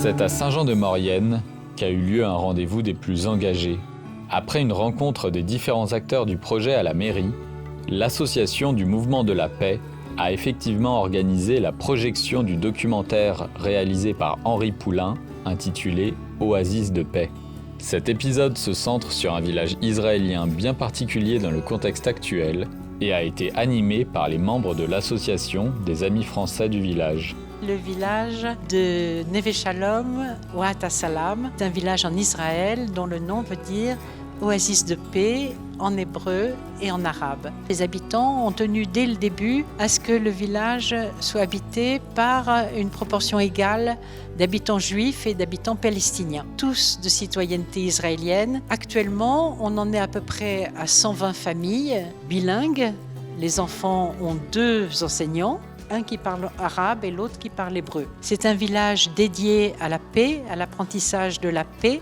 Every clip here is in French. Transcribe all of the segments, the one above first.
C'est à Saint-Jean-de-Maurienne qu'a eu lieu un rendez-vous des plus engagés. Après une rencontre des différents acteurs du projet à la mairie, l'association du Mouvement de la Paix a effectivement organisé la projection du documentaire réalisé par Henri Poulain, intitulé « Oasis de paix ». Cet épisode se centre sur un village israélien bien particulier dans le contexte actuel et a été animé par les membres de l'association des Amis français du village. Le village de Neve Shalom, Ouat Salam, c'est un village en Israël dont le nom veut dire oasis de paix en hébreu et en arabe. Les habitants ont tenu dès le début à ce que le village soit habité par une proportion égale d'habitants juifs et d'habitants palestiniens, tous de citoyenneté israélienne. Actuellement, on en est à peu près à 120 familles bilingues. Les enfants ont 2 enseignants, un qui parle arabe et l'autre qui parle hébreu. C'est un village dédié à la paix, à l'apprentissage de la paix,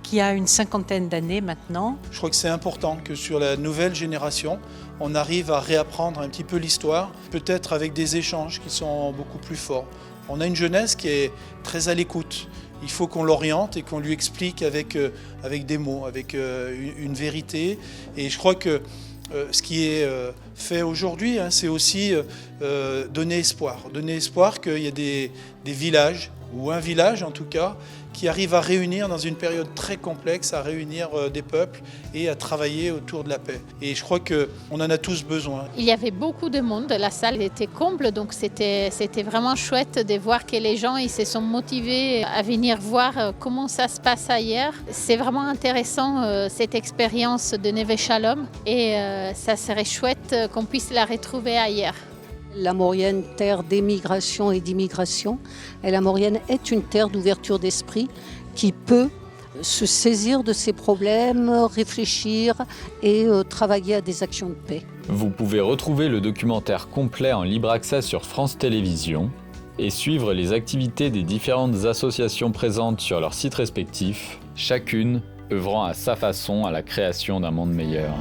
qui a une 50aine d'années maintenant. Je crois que c'est important que sur la nouvelle génération, on arrive à réapprendre un petit peu l'histoire, peut-être avec des échanges qui sont beaucoup plus forts. On a une jeunesse qui est très à l'écoute. Il faut qu'on l'oriente et qu'on lui explique avec des mots, avec une vérité. Et je crois que ce qui est fait aujourd'hui, c'est aussi donner espoir qu'il y a des villages, ou un village en tout cas, qui arrive à réunir dans une période très complexe, à réunir des peuples et à travailler autour de la paix. Et je crois qu'on en a tous besoin. Il y avait beaucoup de monde, la salle était comble, donc c'était vraiment chouette de voir que les gens ils se sont motivés à venir voir comment ça se passe ailleurs. C'est vraiment intéressant cette expérience de Neve Shalom et ça serait chouette qu'on puisse la retrouver ailleurs. La Maurienne, terre d'émigration et d'immigration, et la Maurienne est une terre d'ouverture d'esprit qui peut se saisir de ses problèmes, réfléchir et travailler à des actions de paix. Vous pouvez retrouver le documentaire complet en libre accès sur France Télévisions et suivre les activités des différentes associations présentes sur leurs sites respectifs, chacune œuvrant à sa façon à la création d'un monde meilleur.